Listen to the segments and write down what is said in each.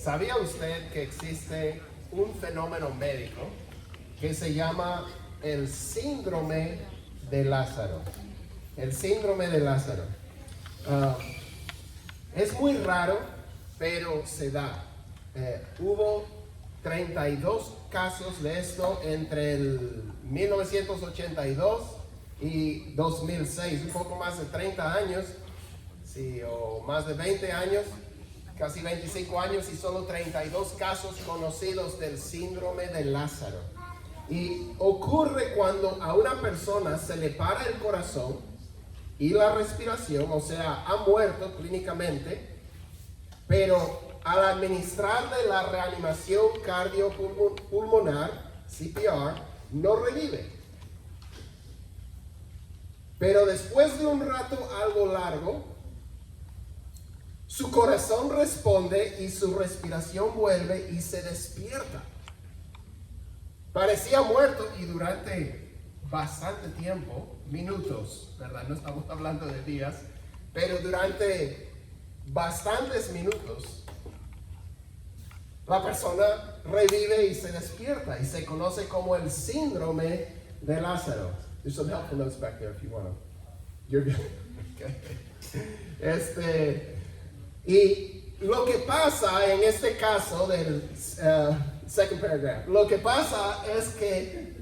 ¿Sabía usted que existe un fenómeno médico que se llama el síndrome de Lázaro? El síndrome de Lázaro. Es muy raro, pero se da. Hubo 32 casos de esto entre el 1982 y 2006, un poco más de 30 años, sí, o más de 20 años, casi 25 años, y solo 32 casos conocidos del síndrome de Lázaro. Y ocurre cuando a una persona se le para el corazón y la respiración, o sea, ha muerto clínicamente, pero al administrarle la reanimación cardiopulmonar, CPR, no revive. Pero después de un rato algo largo, su corazón responde y su respiración vuelve y se despierta. Parecía muerto y durante bastante tiempo, minutos, ¿verdad? No estamos hablando de días, pero durante bastantes minutos, la persona revive y se despierta y se conoce como el síndrome de Lázaro. There's some helpful notes back there if you want to. You're good. Okay. Y lo que pasa en este caso del second paragraph, lo que pasa es que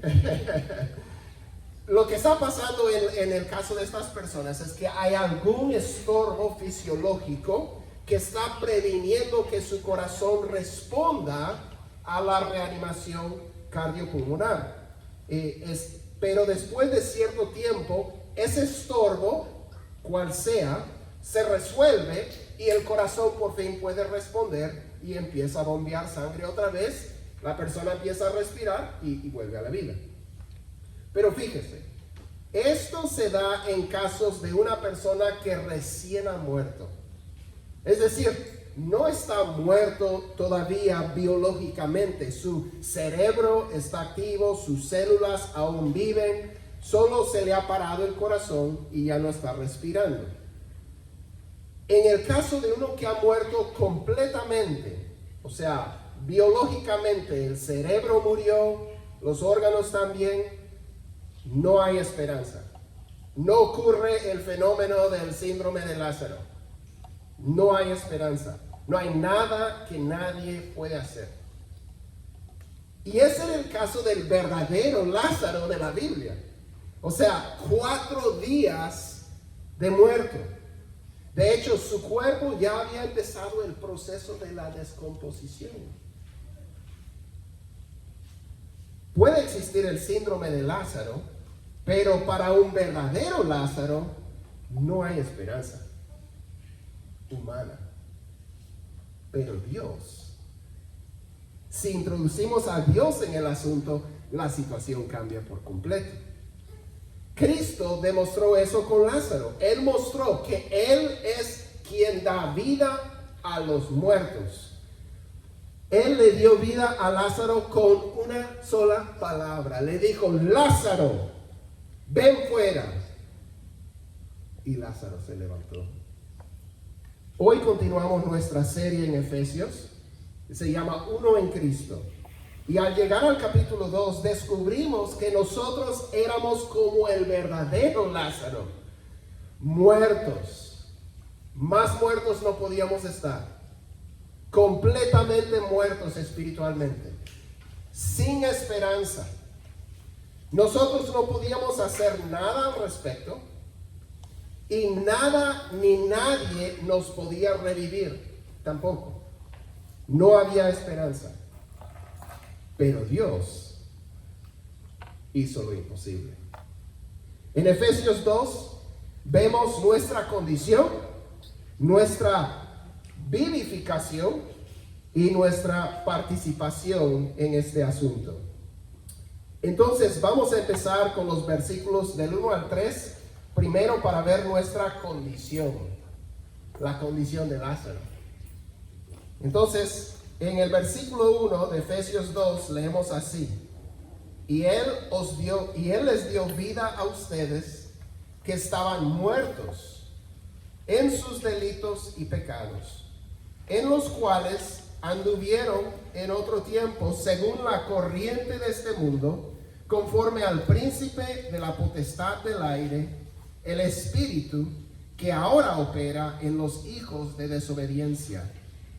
lo que está pasando en el caso de estas personas es que hay algún estorbo fisiológico que está previniendo que su corazón responda a la reanimación cardiopulmonar. Pero después de cierto tiempo, ese estorbo, cual sea, se resuelve y el corazón por fin puede responder y empieza a bombear sangre otra vez. La persona empieza a respirar y vuelve a la vida. Pero fíjese, esto se da en casos de una persona que recién ha muerto. Es decir, no está muerto todavía biológicamente. Su cerebro está activo, sus células aún viven, solo se le ha parado el corazón y ya no está respirando. En el caso de uno que ha muerto completamente, o sea, biológicamente el cerebro murió, los órganos también, no hay esperanza. No ocurre el fenómeno del síndrome de Lázaro. No hay esperanza. No hay nada que nadie puede hacer. Y ese era el caso del verdadero Lázaro de la Biblia. O sea, 4 días de muerto. De hecho, su cuerpo ya había empezado el proceso de la descomposición. Puede existir el síndrome de Lázaro, pero para un verdadero Lázaro no hay esperanza humana. Pero Dios, si introducimos a Dios en el asunto, la situación cambia por completo. Cristo demostró eso con Lázaro. Él mostró que Él es quien da vida a los muertos. Él le dio vida a Lázaro con una sola palabra. Le dijo: Lázaro, ven fuera. Y Lázaro se levantó. Hoy continuamos nuestra serie en Efesios. Se llama Uno en Cristo. Y al llegar al capítulo 2 descubrimos que nosotros éramos como el verdadero Lázaro, muertos. Más muertos no podíamos estar. Completamente muertos espiritualmente. Sin esperanza. Nosotros no podíamos hacer nada al respecto. Y nada ni nadie nos podía revivir. Tampoco. No había esperanza. Pero Dios hizo lo imposible. En Efesios 2 vemos nuestra condición, nuestra vivificación y nuestra participación en este asunto. Entonces vamos a empezar con los versículos del 1 al 3, primero para ver nuestra condición, la condición de Lázaro. Entonces, en el versículo 1 de Efesios 2 leemos así: y él les dio vida a ustedes que estaban muertos en sus delitos y pecados, en los cuales anduvieron en otro tiempo según la corriente de este mundo, conforme al príncipe de la potestad del aire, el espíritu que ahora opera en los hijos de desobediencia.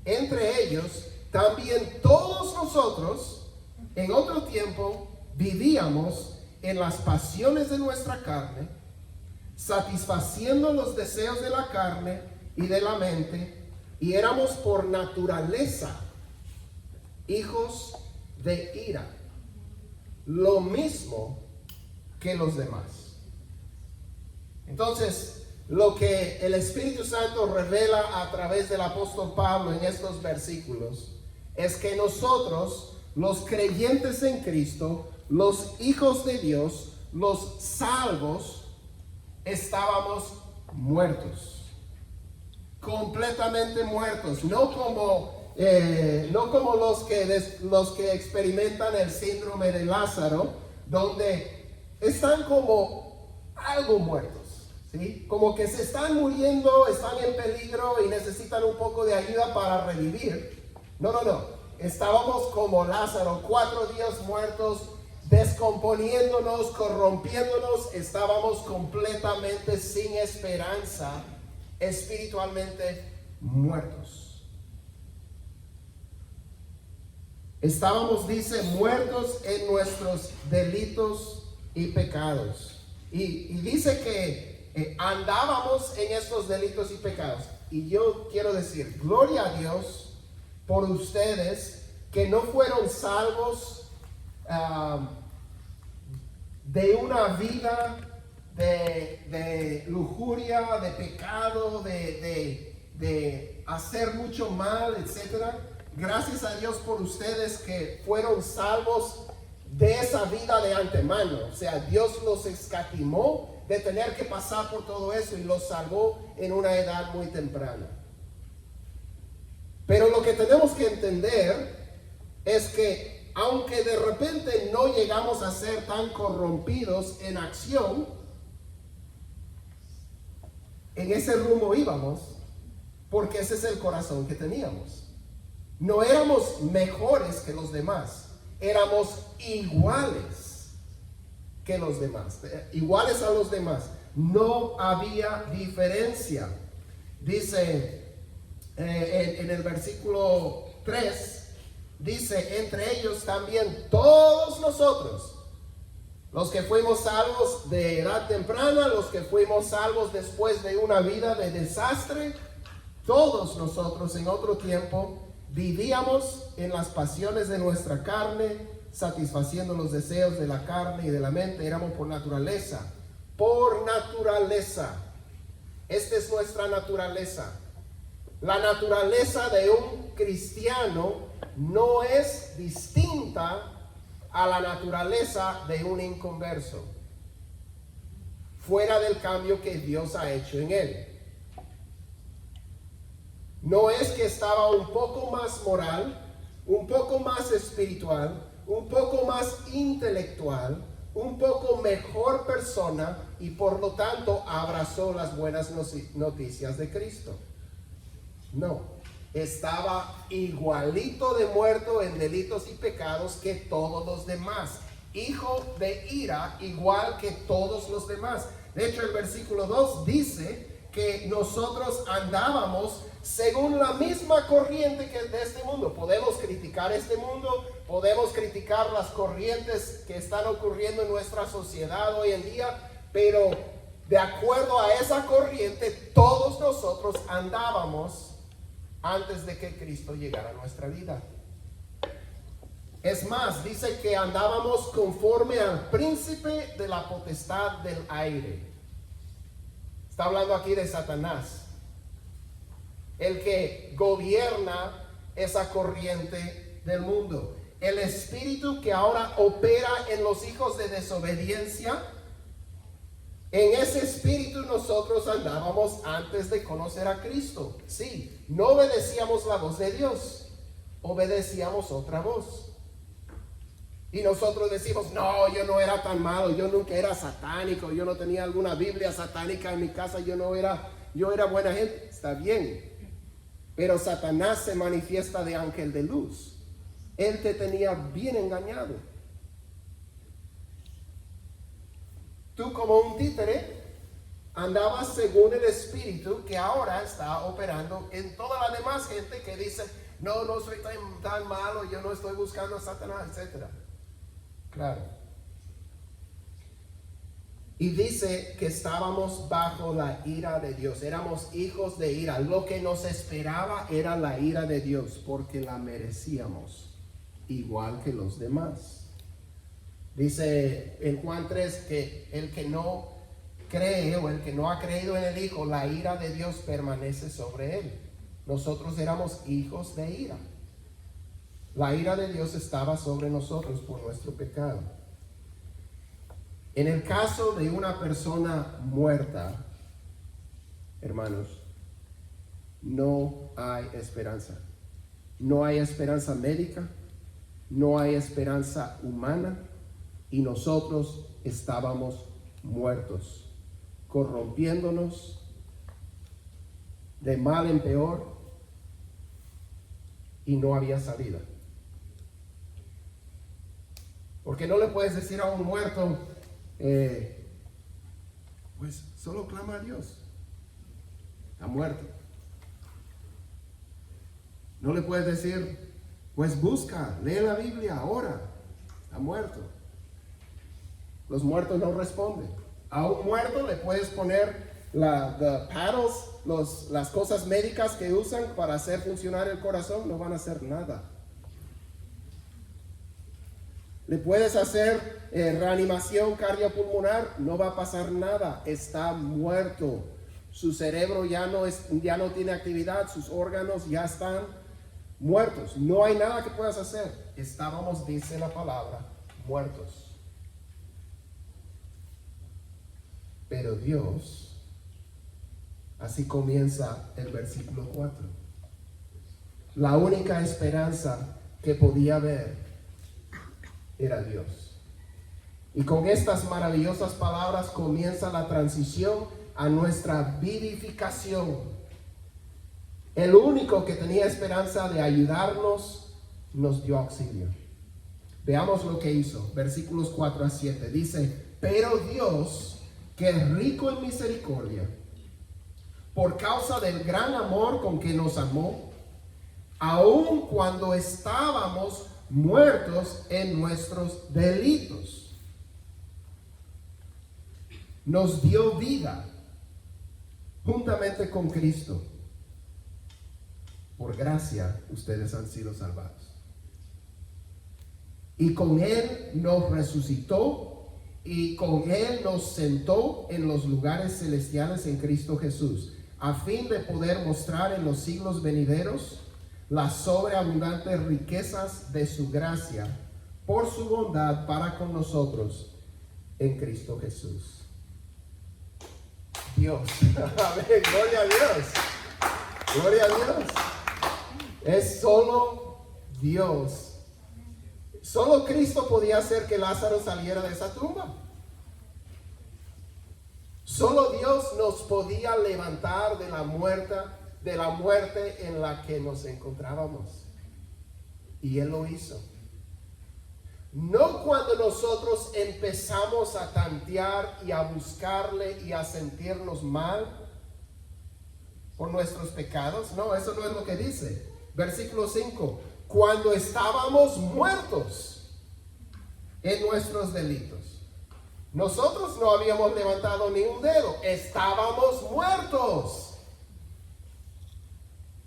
Entre ellos también todos nosotros en otro tiempo vivíamos en las pasiones de nuestra carne, satisfaciendo los deseos de la carne y de la mente, y éramos por naturaleza hijos de ira, lo mismo que los demás. Entonces, lo que el Espíritu Santo revela a través del apóstol Pablo en estos versículos es que nosotros, los creyentes en Cristo, los hijos de Dios, los salvos, estábamos muertos, completamente muertos, no como los que experimentan el síndrome de Lázaro, donde están como algo muertos, ¿sí? Como que se están muriendo, están en peligro y necesitan un poco de ayuda para revivir. No. Estábamos como Lázaro, 4 días muertos, descomponiéndonos, corrompiéndonos. Estábamos completamente sin esperanza, espiritualmente muertos. Estábamos, dice, muertos en nuestros delitos y pecados. Y dice que andábamos en estos delitos y pecados. Y yo quiero decir, gloria a Dios por ustedes que no fueron salvos de una vida de lujuria, de pecado, de hacer mucho mal, etcétera. Gracias a Dios por ustedes que fueron salvos de esa vida de antemano. O sea, Dios los escatimó de tener que pasar por todo eso y los salvó en una edad muy temprana. Pero lo que tenemos que entender es que aunque de repente no llegamos a ser tan corrompidos en acción, en ese rumbo íbamos, porque ese es el corazón que teníamos. No éramos mejores que los demás, éramos iguales que los demás, iguales a los demás. No había diferencia. Dice en el versículo 3, dice, entre ellos también todos nosotros, los que fuimos salvos de edad temprana, los que fuimos salvos después de una vida de desastre, todos nosotros en otro tiempo vivíamos en las pasiones de nuestra carne, satisfaciendo los deseos de la carne y de la mente. Éramos por naturaleza. Por naturaleza. Esta es nuestra naturaleza. La naturaleza de un cristiano no es distinta a la naturaleza de un inconverso, fuera del cambio que Dios ha hecho en él. No es que estaba un poco más moral, un poco más espiritual, un poco más intelectual, un poco mejor persona y por lo tanto abrazó las buenas noticias de Cristo. No, estaba igualito de muerto en delitos y pecados que todos los demás. Hijo de ira igual que todos los demás. De hecho, el versículo 2 dice que nosotros andábamos según la misma corriente que de este mundo. Podemos criticar este mundo, podemos criticar las corrientes que están ocurriendo en nuestra sociedad hoy en día, pero de acuerdo a esa corriente, todos nosotros andábamos antes de que Cristo llegara a nuestra vida. Es más, dice que andábamos conforme al príncipe de la potestad del aire. Está hablando aquí de Satanás, el que gobierna esa corriente del mundo. El espíritu que ahora opera en los hijos de desobediencia. En ese espíritu nosotros andábamos antes de conocer a Cristo. Sí, no obedecíamos la voz de Dios, obedecíamos otra voz. Y nosotros decimos, no, yo no era tan malo, yo nunca era satánico, yo no tenía alguna Biblia satánica en mi casa, yo era buena gente. Está bien. Pero Satanás se manifiesta de ángel de luz. Él te tenía bien engañado. Tú como un títere andabas según el espíritu que ahora está operando en toda la demás gente que dice, no, no soy tan malo, yo no estoy buscando a Satanás, etc. Claro. Y dice que estábamos bajo la ira de Dios, éramos hijos de ira. Lo que nos esperaba era la ira de Dios, porque la merecíamos, igual que los demás. Dice en Juan 3 que el que no cree o el que no ha creído en el Hijo, la ira de Dios permanece sobre él. Nosotros éramos hijos de ira. La ira de Dios estaba sobre nosotros por nuestro pecado. En el caso de una persona muerta, hermanos, no hay esperanza. No hay esperanza médica, no hay esperanza humana, y nosotros estábamos muertos, corrompiéndonos de mal en peor, y no había salida. Porque no le puedes decir a un muerto, pues solo clama a Dios. Está muerto. No le puedes decir, pues busca, lee la Biblia, ora. Está muerto. Los muertos no responden. A un muerto le puedes poner the paddles, las cosas médicas que usan para hacer funcionar el corazón, no van a hacer nada. Le puedes hacer reanimación cardiopulmonar, no va a pasar nada, está muerto. Su cerebro ya no tiene actividad, sus órganos ya están muertos. No hay nada que puedas hacer. Estábamos, dice la palabra, muertos. Pero Dios, así comienza el versículo 4. La única esperanza que podía haber era Dios. Y con estas maravillosas palabras comienza la transición a nuestra vivificación. El único que tenía esperanza de ayudarnos nos dio auxilio. Veamos lo que hizo. Versículos 4 a 7. Dice, pero Dios, que es rico en misericordia, por causa del gran amor con que nos amó, aun cuando estábamos muertos en nuestros delitos, nos dio vida juntamente con Cristo. Por gracia ustedes han sido salvados. Y con Él nos resucitó y con Él nos sentó en los lugares celestiales en Cristo Jesús, a fin de poder mostrar en los siglos venideros las sobreabundantes riquezas de su gracia por su bondad para con nosotros en Cristo Jesús. Dios, amén, gloria a Dios, gloria a Dios. Es solo Dios. Solo Cristo podía hacer que Lázaro saliera de esa tumba. Solo Dios nos podía levantar de la muerte en la que nos encontrábamos. Y Él lo hizo. No cuando nosotros empezamos a tantear y a buscarle y a sentirnos mal por nuestros pecados. No, eso no es lo que dice. Versículo 5. Cuando estábamos muertos en nuestros delitos. Nosotros no habíamos levantado ni un dedo. Estábamos muertos.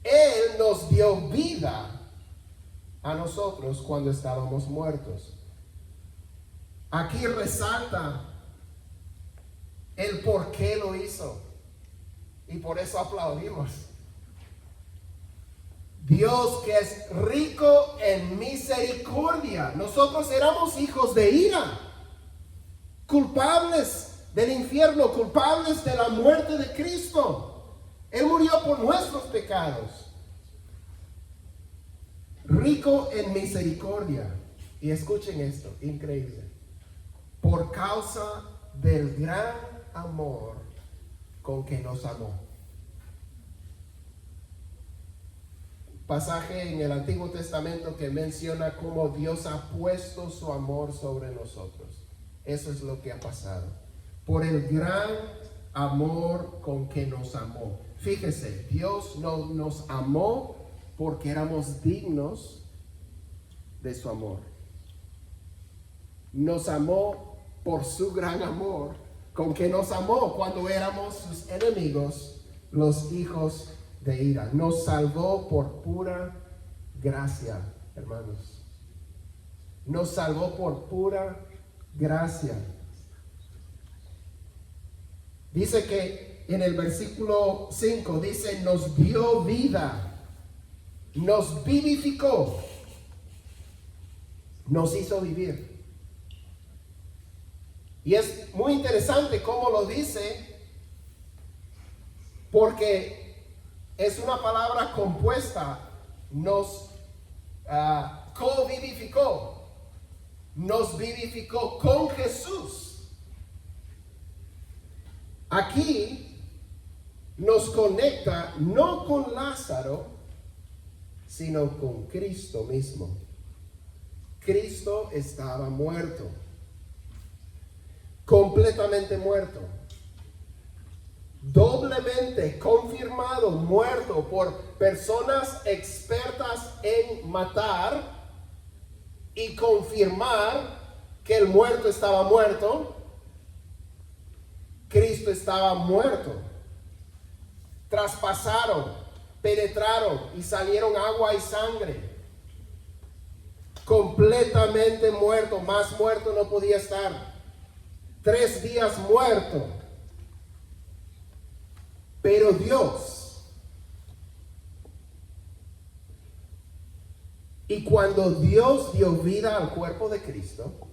Él nos dio vida a nosotros cuando estábamos muertos. Aquí resalta el por qué lo hizo. Y por eso aplaudimos. Dios que es rico en misericordia. Nosotros éramos hijos de ira, culpables del infierno, culpables de la muerte de Cristo. Él murió por nuestros pecados. Rico en misericordia. Y escuchen esto, increíble. Por causa del gran amor con que nos amó. pasaje en el Antiguo Testamento que menciona cómo Dios ha puesto su amor sobre nosotros. Eso es lo que ha pasado. Por el gran amor con que nos amó. Fíjese, Dios no nos amó porque éramos dignos de su amor. Nos amó por su gran amor con que nos amó cuando éramos sus enemigos, los hijos de ira. Nos salvó por pura gracia, hermanos. Nos salvó por pura gracia. Dice que en el versículo 5 dice, nos dio vida, nos vivificó, nos hizo vivir. Y es muy interesante cómo lo dice, porque es una palabra compuesta. Nos co-vivificó, nos vivificó con Jesús. Aquí nos conecta no con Lázaro, sino con Cristo mismo. Cristo estaba muerto, completamente muerto, doblemente confirmado, muerto por personas expertas en matar y confirmar que el muerto estaba muerto. Cristo estaba muerto. Traspasaron, penetraron y salieron agua y sangre. Completamente muerto, más muerto no podía estar. 3 días muerto. Pero Dios, y cuando Dios dio vida al cuerpo de Cristo,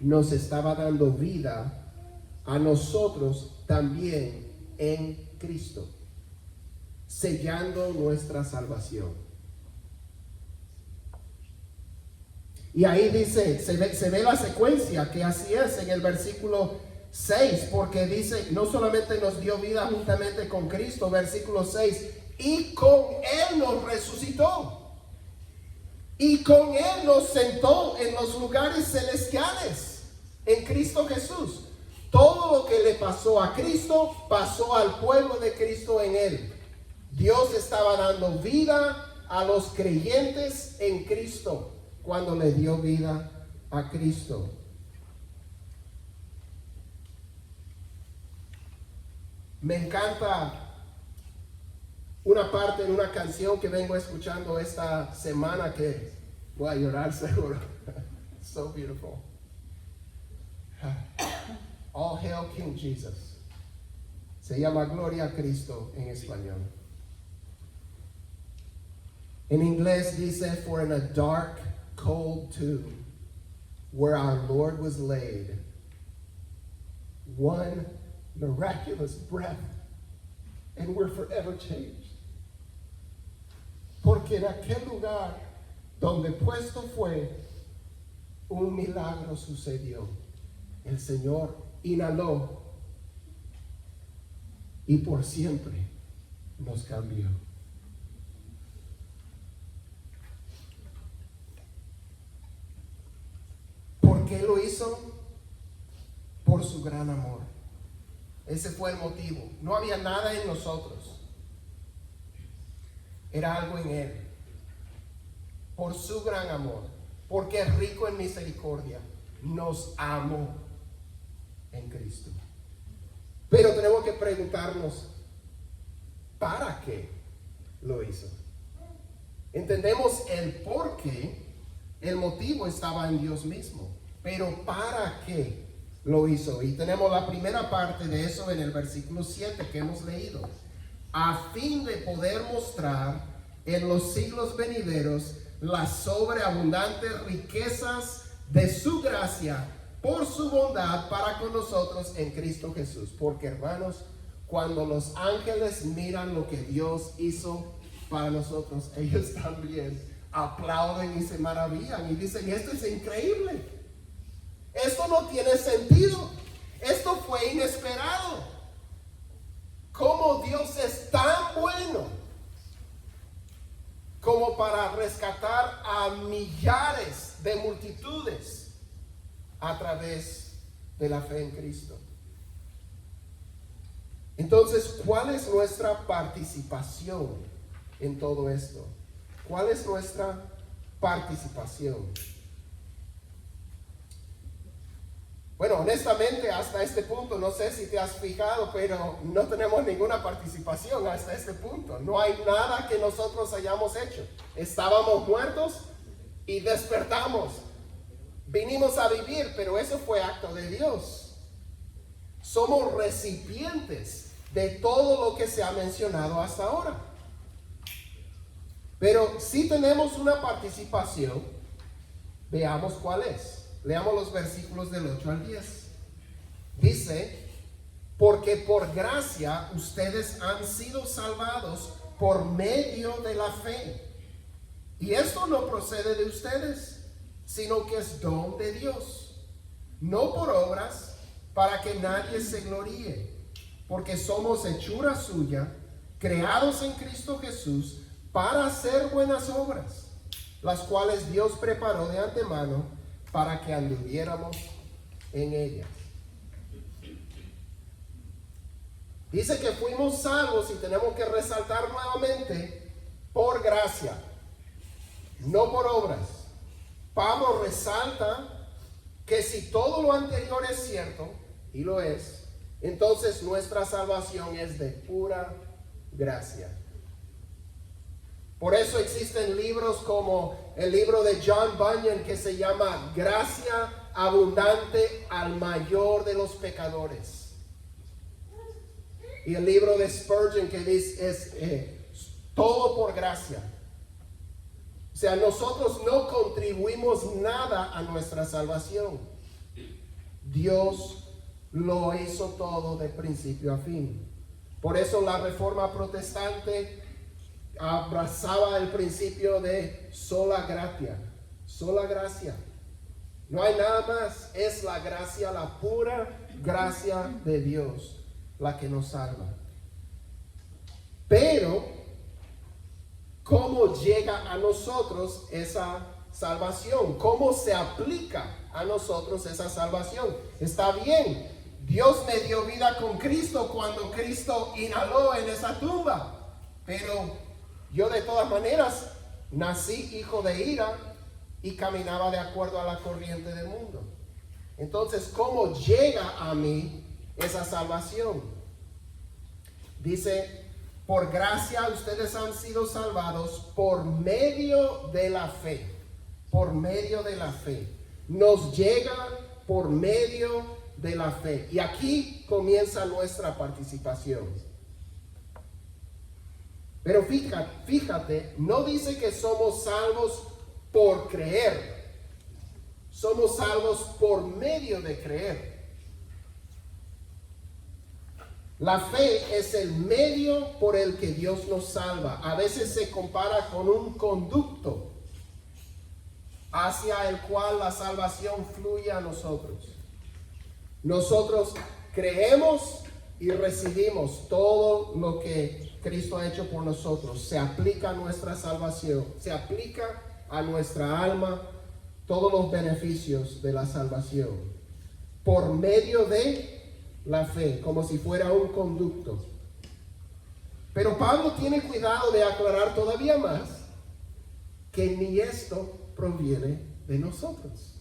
nos estaba dando vida a nosotros también en Cristo, sellando nuestra salvación. Y ahí dice, se ve la secuencia, que así es en el versículo 6, porque dice, no solamente nos dio vida juntamente con Cristo, versículo 6, y con Él nos resucitó, y con Él nos sentó en los lugares celestiales, en Cristo Jesús. Todo lo que le pasó a Cristo, pasó al pueblo de Cristo en Él. Dios estaba dando vida a los creyentes en Cristo cuando le dio vida a Cristo. Me encanta una parte en una canción que vengo escuchando esta semana que voy a llorar seguro. So beautiful. All Hail King Jesus. Se llama Gloria a Cristo en español. En inglés dice, for in a dark, cold tomb, where our Lord was laid, one miraculous breath, and we're forever changed. Porque en aquel lugar donde puesto fue, un milagro sucedió. El Señor inhaló y por siempre nos cambió. ¿Por qué lo hizo? Por su gran amor. Ese fue el motivo. No había nada en nosotros. Era algo en Él. Por su gran amor. Porque es rico en misericordia. Nos amó en Cristo. Pero tenemos que preguntarnos, ¿para qué lo hizo? Entendemos el por qué. El motivo estaba en Dios mismo. Pero ¿para qué lo hizo? Y tenemos la primera parte de eso en el versículo 7 que hemos leído. A fin de poder mostrar en los siglos venideros las sobreabundantes riquezas de su gracia por su bondad para con nosotros en Cristo Jesús. Porque, hermanos, cuando los ángeles miran lo que Dios hizo para nosotros, ellos también aplauden y se maravillan y dicen, esto es increíble, esto no tiene sentido, esto fue inesperado. Cómo Dios es tan bueno como para rescatar a millares de multitudes a través de la fe en Cristo. Entonces, ¿cuál es nuestra participación en todo esto? ¿Cuál es nuestra participación? Bueno, honestamente, hasta este punto, no sé si te has fijado, pero no tenemos ninguna participación hasta este punto. No hay nada que nosotros hayamos hecho. Estábamos muertos y despertamos. Vinimos a vivir, pero eso fue acto de Dios. Somos recipientes de todo lo que se ha mencionado hasta ahora. Pero si tenemos una participación, veamos cuál es. Leamos los versículos del 8 al 10. Dice, porque por gracia ustedes han sido salvados por medio de la fe. Y esto no procede de ustedes, sino que es don de Dios. No por obras, para que nadie se gloríe. Porque somos hechura suya, creados en Cristo Jesús, para hacer buenas obras, las cuales Dios preparó de antemano para que anduviéramos en ellas. Dice que fuimos salvos y tenemos que resaltar nuevamente por gracia, no por obras. Pablo resalta que si todo lo anterior es cierto, y lo es, entonces nuestra salvación es de pura gracia. Por eso existen libros como el libro de John Bunyan que se llama Gracia abundante al mayor de los pecadores. Y el libro de Spurgeon que dice es todo por gracia. O sea, nosotros no contribuimos nada a nuestra salvación. Dios lo hizo todo de principio a fin. Por eso la Reforma Protestante abrazaba el principio de sola gracia. No hay nada más, es la gracia, la pura gracia de Dios la que nos salva. Pero, ¿cómo llega a nosotros esa salvación? ¿Cómo se aplica a nosotros esa salvación? Está bien, Dios me dio vida con Cristo cuando Cristo inhaló en esa tumba, pero yo de todas maneras nací hijo de ira y caminaba de acuerdo a la corriente del mundo. Entonces, ¿cómo llega a mí esa salvación? Dice, por gracia ustedes han sido salvados por medio de la fe. Por medio de la fe. Nos llega por medio de la fe. Y aquí comienza nuestra participación. Pero fíjate, no dice que somos salvos por creer. Somos salvos por medio de creer. La fe es el medio por el que Dios nos salva. A veces se compara con un conducto hacia el cual la salvación fluye a nosotros. Nosotros creemos y recibimos todo lo que Cristo ha hecho por nosotros. Se aplica a nuestra salvación, se aplica a nuestra alma todos los beneficios de la salvación por medio de la fe, como si fuera un conducto. Pero Pablo tiene cuidado de aclarar todavía más que ni esto proviene de nosotros.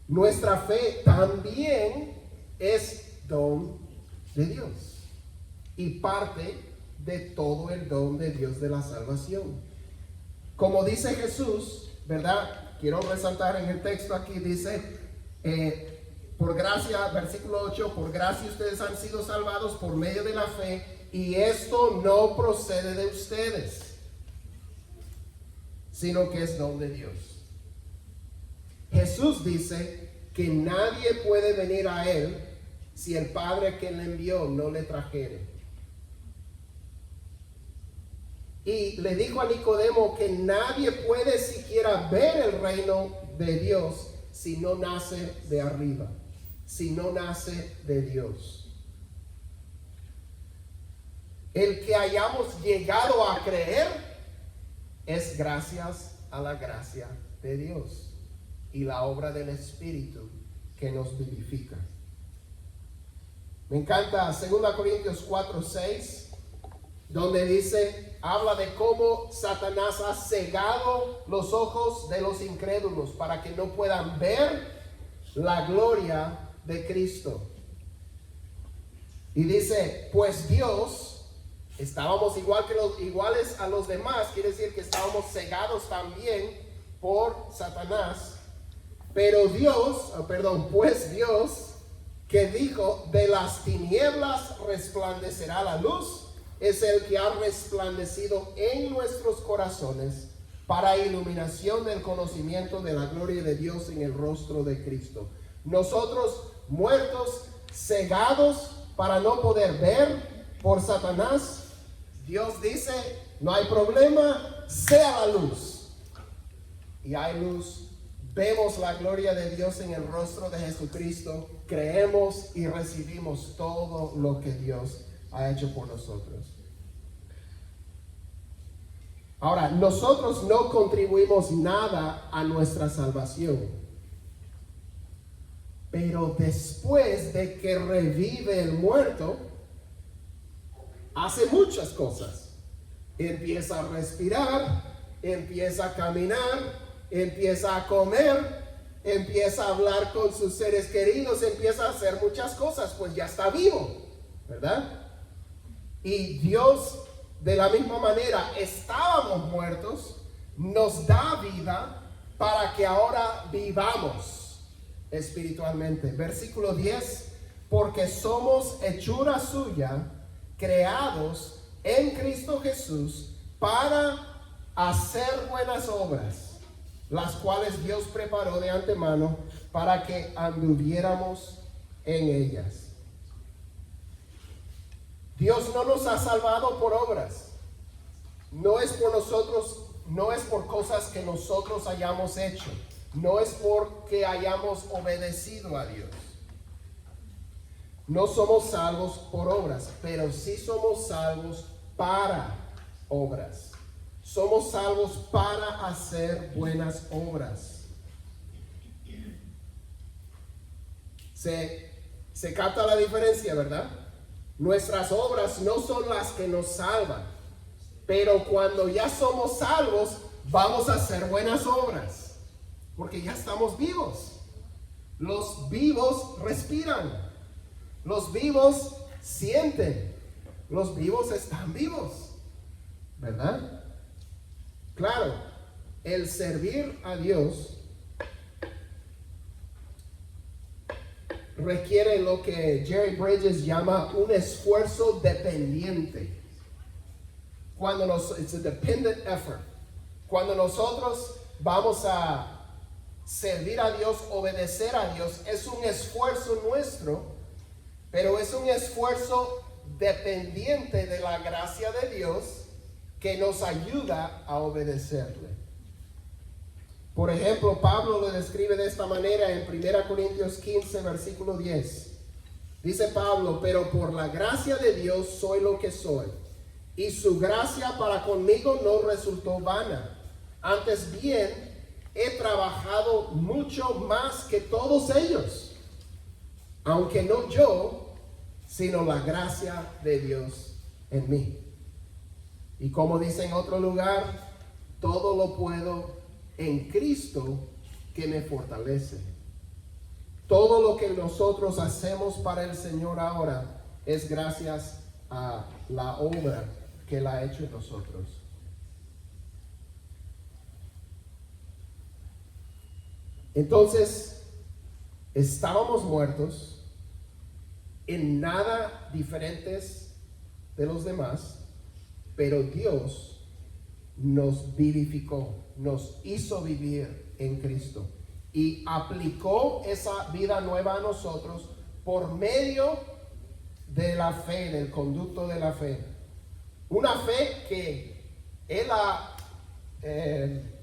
Nuestra fe también es don de Dios y parte de todo el don de Dios de la salvación. Como dice Jesús, ¿verdad? Quiero resaltar en el texto aquí, dice, por gracia, versículo 8, por gracia ustedes han sido salvados por medio de la fe, y esto no procede de ustedes, sino que es don de Dios. Jesús dice que nadie puede venir a Él si el Padre que le envió no le trajere. Y le dijo a Nicodemo que nadie puede siquiera ver el reino de Dios si no nace de arriba, si no nace de Dios. El que hayamos llegado a creer es gracias a la gracia de Dios y la obra del Espíritu que nos vivifica. Me encanta 2 Corintios 4:6, donde dice, habla de cómo Satanás ha cegado los ojos de los incrédulos para que no puedan ver la gloria de Cristo. Y dice, pues Dios, estábamos iguales a los demás, quiere decir que estábamos cegados también por Satanás, pues Dios, que dijo, de las tinieblas resplandecerá la luz, es el que ha resplandecido en nuestros corazones para iluminación del conocimiento de la gloria de Dios en el rostro de Cristo. Nosotros muertos, cegados para no poder ver por Satanás, Dios dice, no hay problema, sea la luz. Y hay luz, vemos la gloria de Dios en el rostro de Jesucristo, creemos y recibimos todo lo que Dios ha hecho por nosotros. Ahora, nosotros no contribuimos nada a nuestra salvación, pero después de que revive el muerto, hace muchas cosas. Empieza a respirar, empieza a caminar, empieza a comer, empieza a hablar con sus seres queridos, empieza a hacer muchas cosas, pues ya está vivo, ¿verdad? Y Dios, de la misma manera, estábamos muertos, nos da vida para que ahora vivamos espiritualmente. Versículo 10, porque somos hechura suya, creados en Cristo Jesús para hacer buenas obras, las cuales Dios preparó de antemano para que anduviéramos en ellas. Dios no nos ha salvado por obras. No es por nosotros, no es por cosas que nosotros hayamos hecho. No es porque hayamos obedecido a Dios. No somos salvos por obras, pero sí somos salvos para obras. Somos salvos para hacer buenas obras. Se capta la diferencia, ¿verdad? Nuestras obras no son las que nos salvan, pero cuando ya somos salvos, vamos a hacer buenas obras, porque ya estamos vivos. Los vivos respiran, los vivos sienten, los vivos están vivos, ¿verdad? Claro, el servir a Dios requiere lo que Jerry Bridges llama un esfuerzo dependiente. It's a dependent effort. Cuando nosotros vamos a servir a Dios, obedecer a Dios, es un esfuerzo nuestro, pero es un esfuerzo dependiente de la gracia de Dios que nos ayuda a obedecerle. Por ejemplo, Pablo lo describe de esta manera en 1 Corintios 15, versículo 10. Dice Pablo, pero por la gracia de Dios soy lo que soy, y su gracia para conmigo no resultó vana. Antes bien, he trabajado mucho más que todos ellos, aunque no yo, sino la gracia de Dios en mí. Y como dice en otro lugar, todo lo puedo en Cristo que me fortalece. Todo lo que nosotros hacemos para el Señor ahora es gracias a la obra que Él ha hecho en nosotros. Entonces, estábamos muertos, en nada diferentes de los demás, pero Dios nos vivificó, nos hizo vivir en Cristo y aplicó esa vida nueva a nosotros por medio de la fe, del conducto de la fe. Una fe que Él ha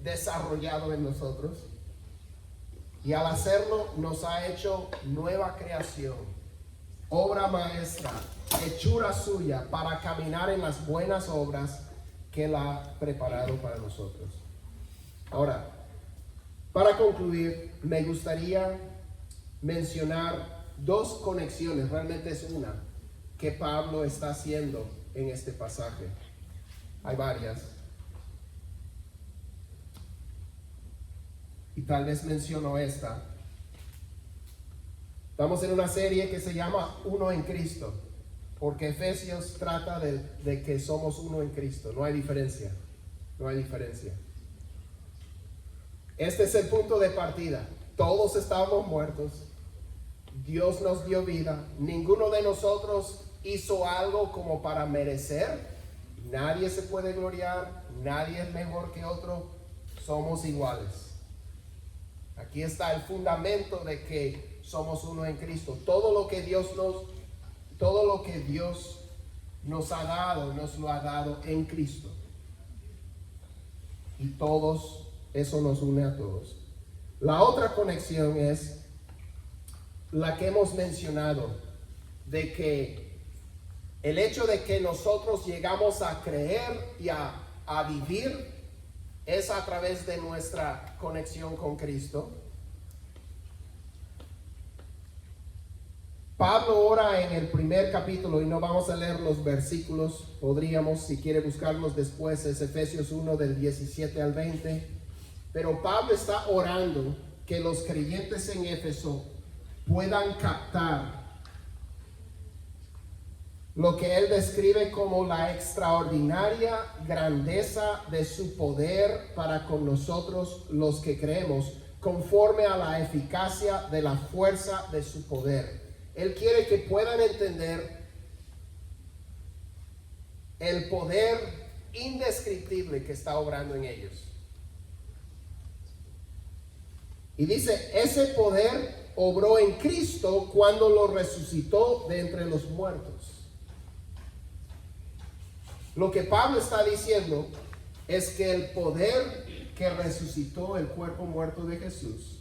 desarrollado en nosotros, y al hacerlo nos ha hecho nueva creación, obra maestra, hechura suya para caminar en las buenas obras que Él ha preparado para nosotros. Ahora, para concluir, me gustaría mencionar dos conexiones, realmente es una, que Pablo está haciendo en este pasaje. Hay varias. Y tal vez menciono esta. Estamos en una serie que se llama Uno en Cristo, porque Efesios trata de que somos uno en Cristo. No hay diferencia. No hay diferencia. Este es el punto de partida. Todos estábamos muertos. Dios nos dio vida. Ninguno de nosotros hizo algo como para merecer. Nadie se puede gloriar. Nadie es mejor que otro. Somos iguales. Aquí está el fundamento de que somos uno en Cristo. Todo lo que Dios nos ha dado, nos lo ha dado en Cristo. Y todos, eso nos une a todos. La otra conexión es la que hemos mencionado, de que el hecho de que nosotros llegamos a creer y a vivir es a través de nuestra conexión con Cristo. Pablo ora en el primer capítulo, y no vamos a leer los versículos, podríamos, si quiere buscarlos después, es Efesios 1 del 17 al 20, pero Pablo está orando que los creyentes en Éfeso puedan captar lo que él describe como la extraordinaria grandeza de su poder para con nosotros los que creemos, conforme a la eficacia de la fuerza de su poder. Él quiere que puedan entender el poder indescriptible que está obrando en ellos. Y dice, ese poder obró en Cristo cuando lo resucitó de entre los muertos. Lo que Pablo está diciendo es que el poder que resucitó el cuerpo muerto de Jesús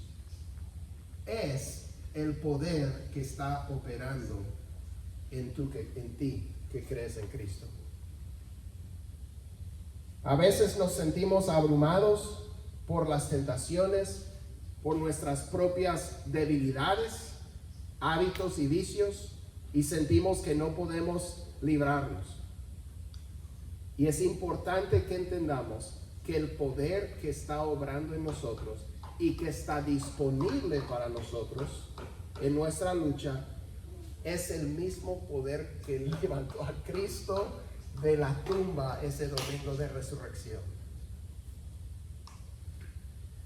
es el poder que está operando en ti que crees en Cristo. A veces nos sentimos abrumados por las tentaciones, por nuestras propias debilidades, hábitos y vicios, y sentimos que no podemos librarnos. Y es importante que entendamos que el poder que está obrando en nosotros y que está disponible para nosotros en nuestra lucha es el mismo poder que levantó a Cristo de la tumba ese domingo de resurrección.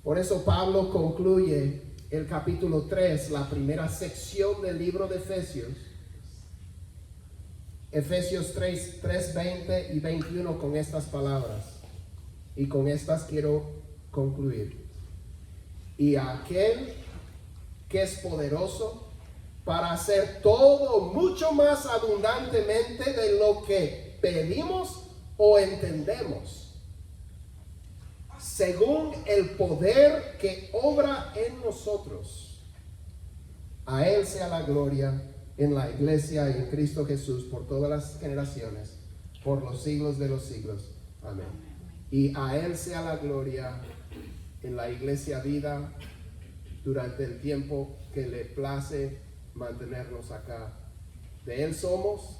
Por eso Pablo concluye el capítulo 3, la primera sección del libro de Efesios, Efesios 3, 20 y 21, con estas palabras. Y con estas quiero concluir. Y aquel que es poderoso para hacer todo mucho más abundantemente de lo que pedimos o entendemos, según el poder que obra en nosotros. A Él sea la gloria en la iglesia y en Cristo Jesús por todas las generaciones, por los siglos de los siglos. Amén. Y a Él sea la gloria en la iglesia vida durante el tiempo que le place mantenernos acá. De Él somos,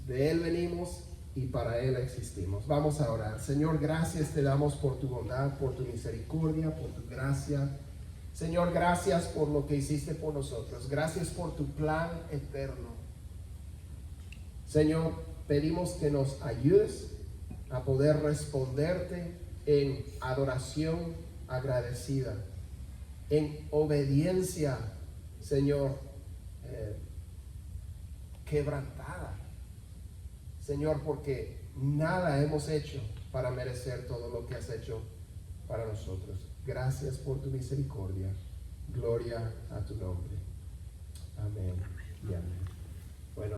de Él venimos y para Él existimos. Vamos a orar. Señor, gracias te damos por tu bondad, por tu misericordia, por tu gracia. Señor, gracias por lo que hiciste por nosotros. Gracias por tu plan eterno. Señor, pedimos que nos ayudes a poder responderte en adoración agradecida, en obediencia, Señor, quebrantada. Señor, porque nada hemos hecho para merecer todo lo que has hecho para nosotros. Gracias por tu misericordia. Gloria a tu nombre. Amén y amén.